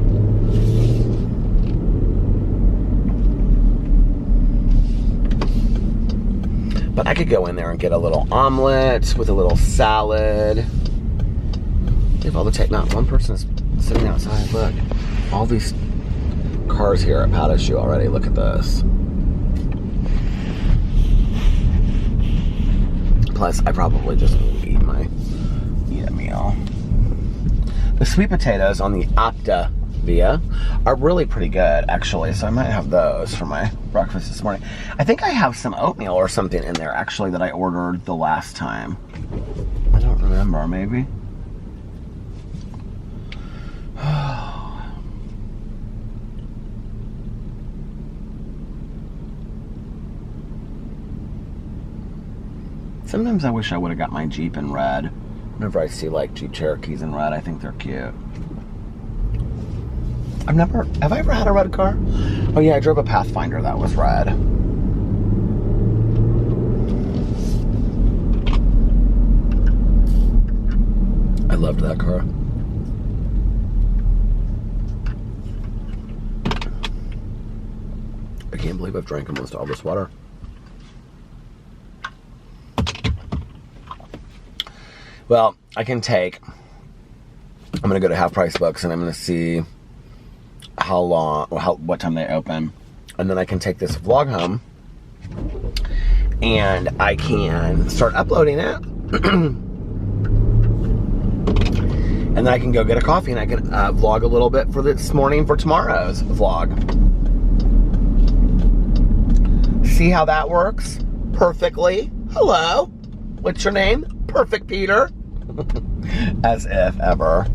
But I could go in there and get a little omelet with a little salad. They have all the tech. Not one person is sitting outside. Look, all these cars here at Patashu already. Look at this. Plus, I probably just eat a meal. The sweet potatoes on the Optavia are really pretty good, actually. So I might have those for my breakfast this morning. I think I have some oatmeal or something in there, actually, that I ordered the last time. I don't remember, maybe. Sometimes I wish I would have got my Jeep in red. Whenever I see like Jeep Cherokees in red, I think they're cute. Have I ever had a red car? Oh yeah, I drove a Pathfinder that was red. I loved that car. I can't believe I've drank almost all this water. Well, I'm going to go to Half Price Books and I'm going to see what time they open. And then I can take this vlog home and I can start uploading it. And then I can go get a coffee and I can vlog a little bit for this morning for tomorrow's vlog. See how that works? Perfectly. Hello. What's your name? Perfect Peter. As if ever.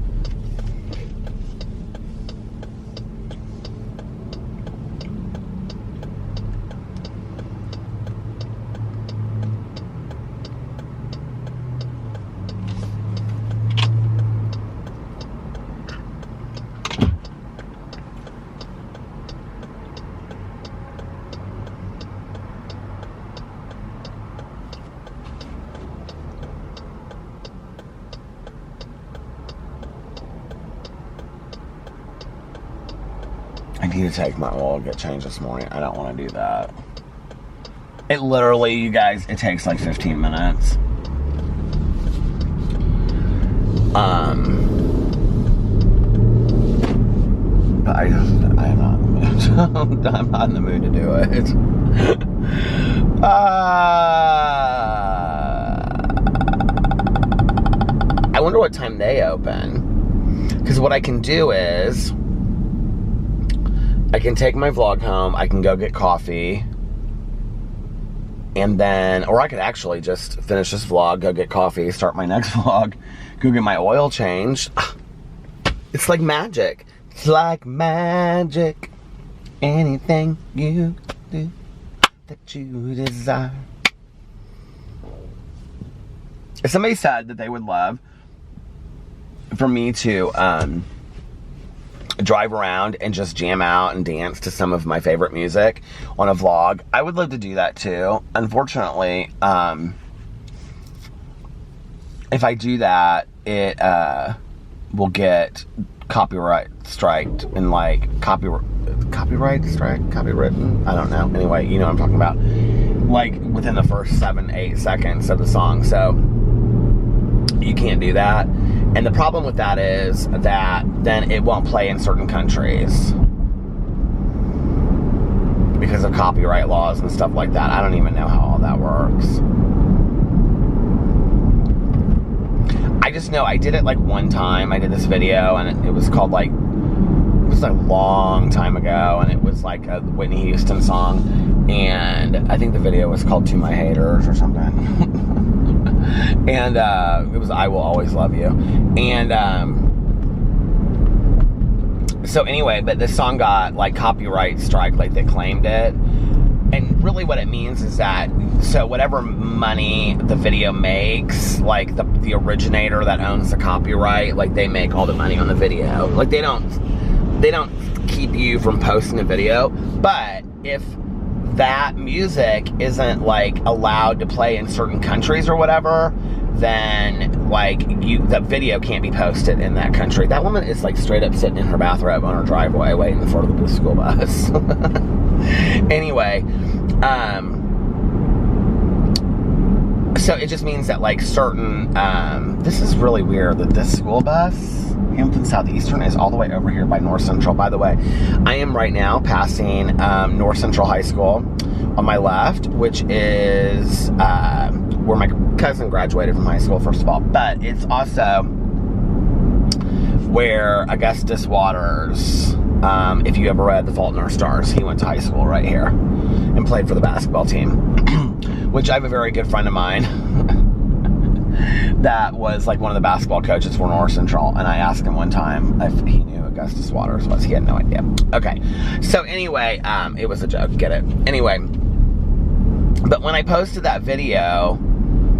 I need to take my oil, get changed this morning. I don't want to do that. It literally, you guys, it takes like 15 minutes. But I am not in the mood. I'm not in the mood to do it. I wonder what time they open. Because what I can do is I can take my vlog home, I can go get coffee, and then, or I could actually just finish this vlog, go get coffee, start my next vlog, go get my oil changed. It's like magic. It's like magic. Anything you do that you desire. If somebody said that they would love for me to, drive around and just jam out and dance to some of my favorite music on a vlog, I would love to do that too. Unfortunately, if I do that, it will get copyright striked and like copyright strike, copywritten, I don't know. Anyway, you know what I'm talking about. Like within the first 7-8 seconds of the song, so you can't do that. And the problem with that is that then it won't play in certain countries because of copyright laws and stuff like that. I don't even know how all that works. I just know I did it like one time. I did this video and it was called like, it was a long time ago, and it was like a Whitney Houston song, and I think the video was called To My Haters or something. And it was I Will Always Love You. And so anyway, but this song got like copyright strike, like they claimed it. And really what it means is that, so whatever money the video makes, like the originator that owns the copyright, like they make all the money on the video. Like they don't keep you from posting a video, but if that music isn't like allowed to play in certain countries or whatever, then like the video can't be posted in that country. That woman is like straight up sitting in her bathrobe on her driveway waiting for the school bus. Anyway, so it just means that like certain, this is really weird that this school bus, Hampton Southeastern, is all the way over here by North Central. By the way, I am right now passing North Central High School on my left, which is where my cousin graduated from high school, first of all. But it's also where Augustus Waters, if you ever read The Fault in Our Stars, he went to high school right here and played for the basketball team, which I have a very good friend of mine that was like one of the basketball coaches for North Central, and I asked him one time if he knew Augustus Waters was. He had no idea. Okay, so anyway, it was a joke, get it? Anyway, but when I posted that video,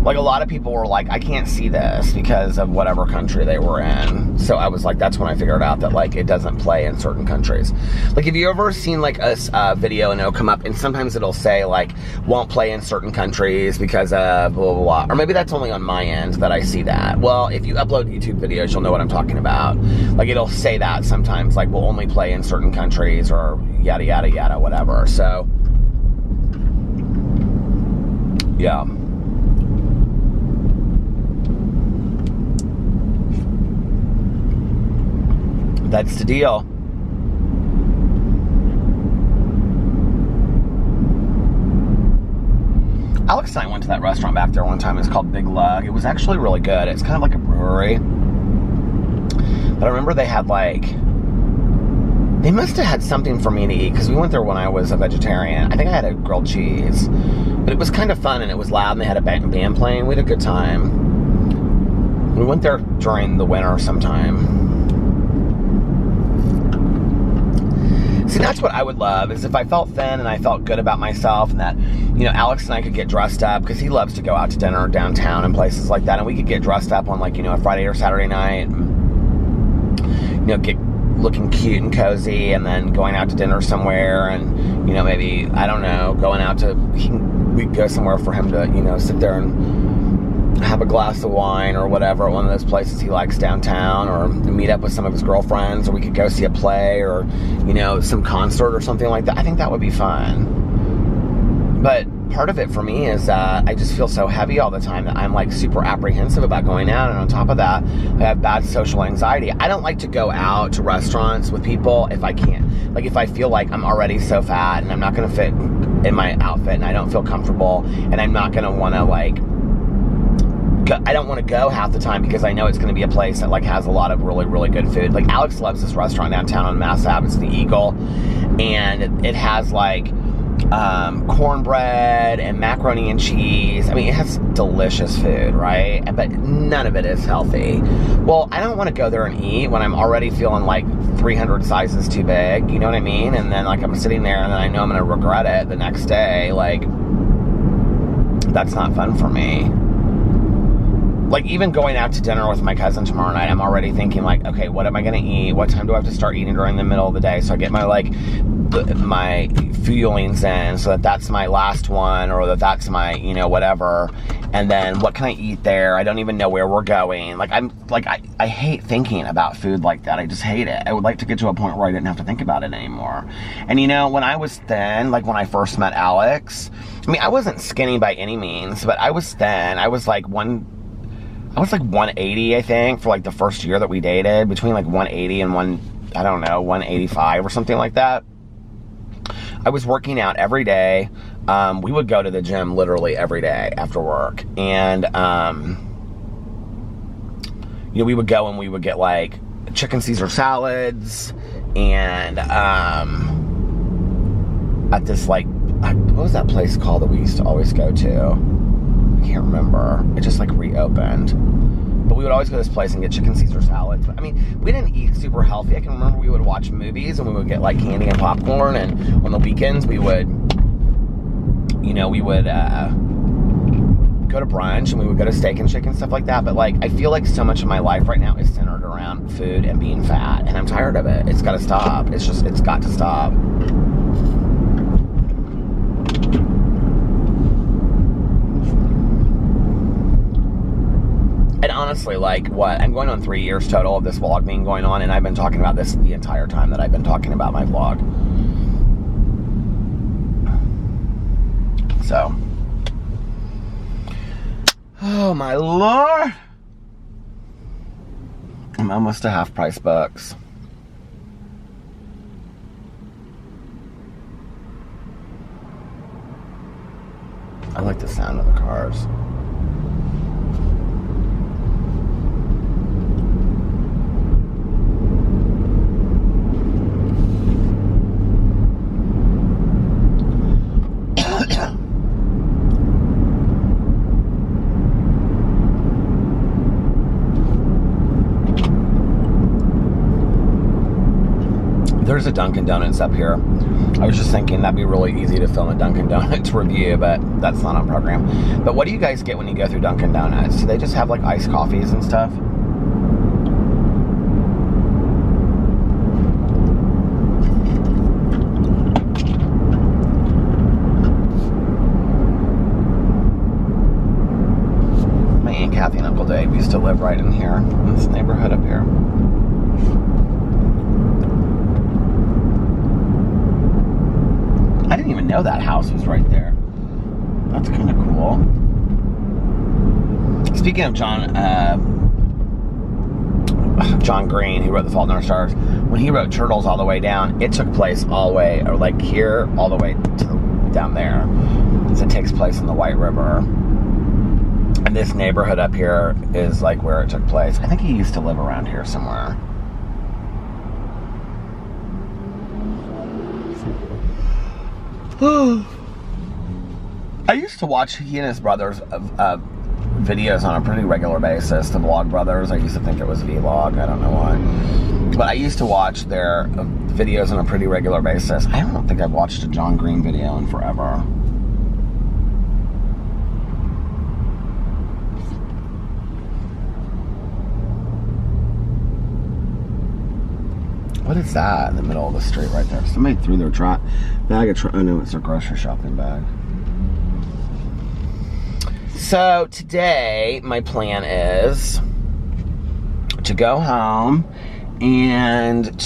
like a lot of people were like, I can't see this because of whatever country they were in. So I was like, that's when I figured out that like it doesn't play in certain countries. Like, have you ever seen like a video and it'll come up and sometimes it'll say like won't play in certain countries because of blah blah blah, or maybe that's only on my end that I see that. Well, if you upload YouTube videos, you'll know what I'm talking about. Like it'll say that sometimes, like will only play in certain countries or yada yada yada whatever. So yeah. That's the deal. Alex and I went to that restaurant back there one time. It's called Big Lug. It was actually really good. It's kind of like a brewery. But I remember they had like, they must have had something for me to eat, because we went there when I was a vegetarian. I think I had a grilled cheese. But it was kind of fun, and it was loud, and they had a band playing. We had a good time. We went there during the winter sometime. See, that's what I would love, is if I felt thin and I felt good about myself, and that, you know, Alex and I could get dressed up, because he loves to go out to dinner downtown and places like that, and we could get dressed up on, like, you know, a Friday or Saturday night, and, you know, get looking cute and cozy, and then going out to dinner somewhere, and, you know, maybe, I don't know, going out to, we'd go somewhere for him to, you know, sit there and have a glass of wine or whatever at one of those places he likes downtown, or meet up with some of his girlfriends, or we could go see a play, or, you know, some concert or something like that. I think that would be fun. But part of it for me is that I just feel so heavy all the time that I'm like super apprehensive about going out, and on top of that, I have bad social anxiety. I don't like to go out to restaurants with people if I can't. Like, if I feel like I'm already so fat and I'm not going to fit in my outfit, and I don't feel comfortable, and I'm not going to want to, like, I don't want to go half the time because I know it's going to be a place that like has a lot of really, really good food. Like, Alex loves this restaurant downtown on Mass Ave. It's the Eagle, and it has like cornbread and macaroni and cheese. I mean, it has delicious food, right? But none of it is healthy. Well, I don't want to go there and eat when I'm already feeling like 300 sizes too big. You know what I mean? And then like I'm sitting there, and then I know I'm going to regret it the next day. Like, that's not fun for me. Like, even going out to dinner with my cousin tomorrow night, I'm already thinking, like, okay, what am I going to eat? What time do I have to start eating during the middle of the day? So I get my, like, my fuelings in, so that's my last one, or that's my, you know, whatever. And then what can I eat there? I don't even know where we're going. Like, I hate thinking about food like that. I just hate it. I would like to get to a point where I didn't have to think about it anymore. And, you know, when I was thin, like when I first met Alex, I mean, I wasn't skinny by any means, but I was thin. I was like 180, I think, for like the first year that we dated, between like 180 and 185 or something like that. I was working out every day. We would go to the gym literally every day after work. And, you know, we would go and we would get like chicken Caesar salads, and at this like, what was that place called that we used to always go to? I can't remember. It just like reopened. But we would always go to this place and get chicken Caesar salads. I mean, we didn't eat super healthy. I can remember we would watch movies, and we would get like candy and popcorn, and on the weekends we would, you know, go to brunch, and we would go to Steak and Shake and stuff like that. But like, I feel like so much of my life right now is centered around food and being fat, and I'm tired of it. It's got to stop. It's got to stop. And honestly, like, I'm going on 3 years total of this vlog being going on, and I've been talking about this the entire time that I've been talking about my vlog. So, oh my Lord, I'm almost to half price bucks. I like the sound of the cars. There's a Dunkin' Donuts up here. I was just thinking that'd be really easy to film a Dunkin' Donuts review, but that's not on program. But what do you guys get when you go through Dunkin' Donuts? Do they just have like iced coffees and stuff? My Aunt Kathy and Uncle Dave used to live right in here, in this neighborhood up here. I didn't even know that house was right there. That's kind of cool. Speaking of John Green, who wrote The Fault in Our Stars, when he wrote Turtles All the Way Down, it took place all the way, or like here, all the way to down there. So it takes place in the White River. And this neighborhood up here is like where it took place. I think he used to live around here somewhere. I used to watch he and his brothers videos on a pretty regular basis. The Vlog Brothers. I used to think it was Vlog. I don't know why. But I used to watch their videos on a pretty regular basis. I don't think I've watched a John Green video in forever. What is that in the middle of the street right there? Somebody threw their bag of oh no, it's their grocery shopping bag. So today, my plan is to go home and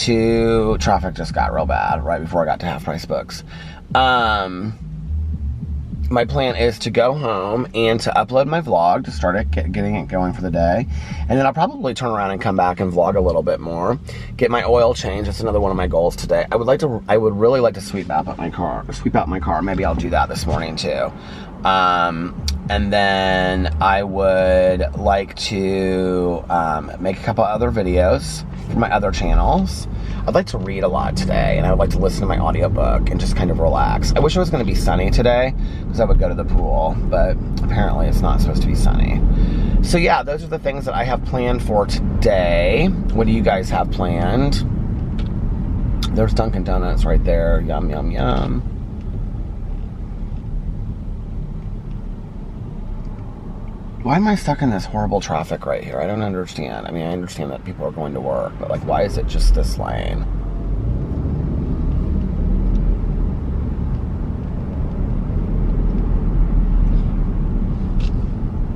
traffic just got real bad right before I got to Half Price Books. My plan is to go home and to upload my vlog to start getting it going for the day. And then I'll probably turn around and come back and vlog a little bit more. Get my oil change. That's another one of my goals today. I would really like to sweep out my car. Maybe I'll do that this morning too. And then I would like to make a couple other videos for my other channels. I'd like to read a lot today, and I would like to listen to my audiobook and just kind of relax. I wish it was going to be sunny today, because I would go to the pool, but apparently it's not supposed to be sunny. So yeah, those are the things that I have planned for today. What do you guys have planned? There's Dunkin' Donuts right there. Yum, yum, yum. Why am I stuck in this horrible traffic right here? I don't understand. I mean, I understand that people are going to work, but like, why is it just this lane?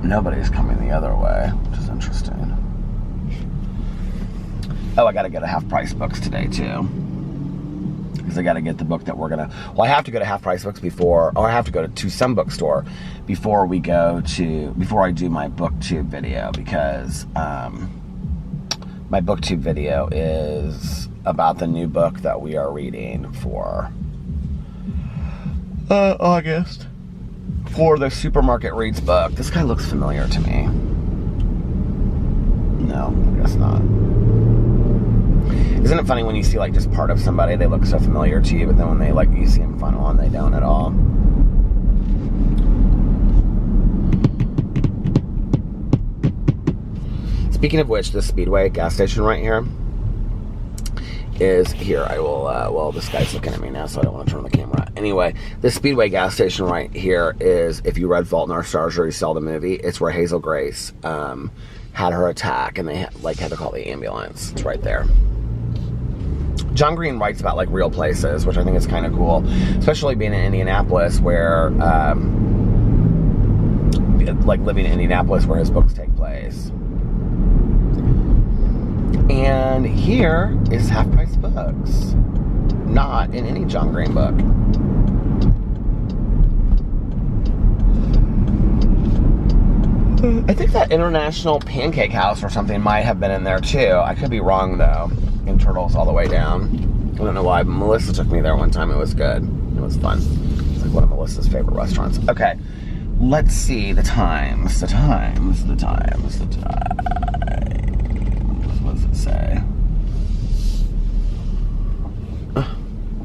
Nobody's coming the other way, which is interesting. Oh, I gotta go to Half Price Books today too. Because I got to get the book that we're going to... Well, I have to go to Half Price Books before... Or I have to go to some bookstore before I do my BookTube video. Because my BookTube video is about the new book that we are reading for August. For the Supermarket Reads book. This guy looks familiar to me. No, I guess not. Isn't it funny when you see like just part of somebody, they look so familiar to you, but then when they like you see them fun on, they don't at all. Speaking of which, this Speedway gas station right here is here. I will, well, this guy's looking at me now, so I don't want to turn the camera. Anyway, this Speedway gas station right here is, if you read Fault in Our Stars or you saw the movie, it's where Hazel Grace had her attack, and they had to call the ambulance. It's right there. John Green writes about like real places, which I think is kind of cool, especially being in Indianapolis, where like living in Indianapolis where his books take place. And here is Half Price Books, not in any John Green book. I think that International Pancake House or something might have been in there too. I could be wrong though. And Turtles all the way down. I don't know why, but Melissa took me there one time. It was good. It was fun. It's like one of Melissa's favorite restaurants. Okay, let's see the times. What does it say?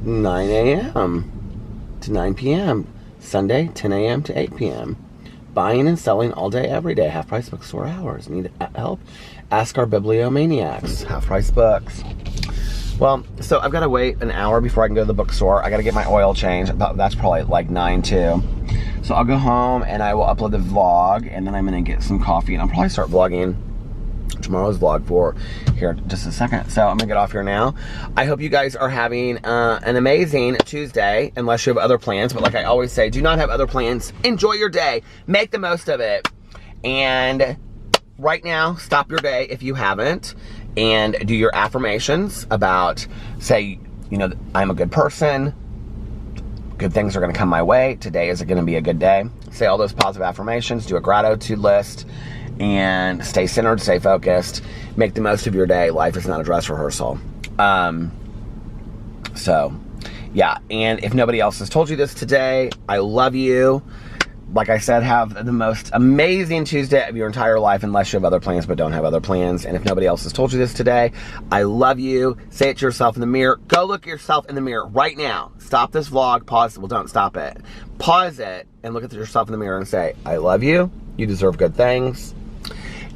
9 a.m. to 9 p.m. Sunday, 10 a.m. to 8 p.m. Buying and selling all day, every day. Half Price Bookstore hours. Need help? Ask our bibliomaniacs. Half Price Books. Well, so I've got to wait an hour before I can go to the bookstore. I got to get my oil change. That's probably like 9 too. So I'll go home and I will upload the vlog, and then I'm going to get some coffee, and I'll probably start vlogging tomorrow's vlog for here in just a second. So I'm gonna get off here now. I hope you guys are having an amazing Tuesday, unless you have other plans. But like I always say, do not have other plans. Enjoy your day. Make the most of it. And right now, stop your day if you haven't, and do your affirmations about, say, you know, I'm a good person. Good things are gonna come my way. Today is gonna be a good day. Say all those positive affirmations. Do a gratitude list. And stay centered, stay focused, make the most of your day. Life is not a dress rehearsal. So, yeah. And if nobody else has told you this today, I love you. like I said, have the most amazing Tuesday of your entire life, unless you have other plans but don't have other plans. And if nobody else has told you this today, I love you. Say it to yourself in the mirror. Go look at yourself in the mirror right now. Stop this vlog. Pause. Well, don't stop it. Pause it and look at yourself in the mirror and say, I love you. You deserve good things.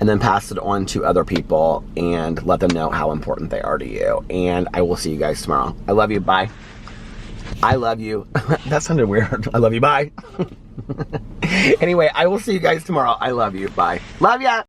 And then pass it on to other people and let them know how important they are to you. And I will see you guys tomorrow. I love you. Bye. I love you. That sounded weird. I love you. Bye. Anyway, I will see you guys tomorrow. I love you. Bye. Love ya.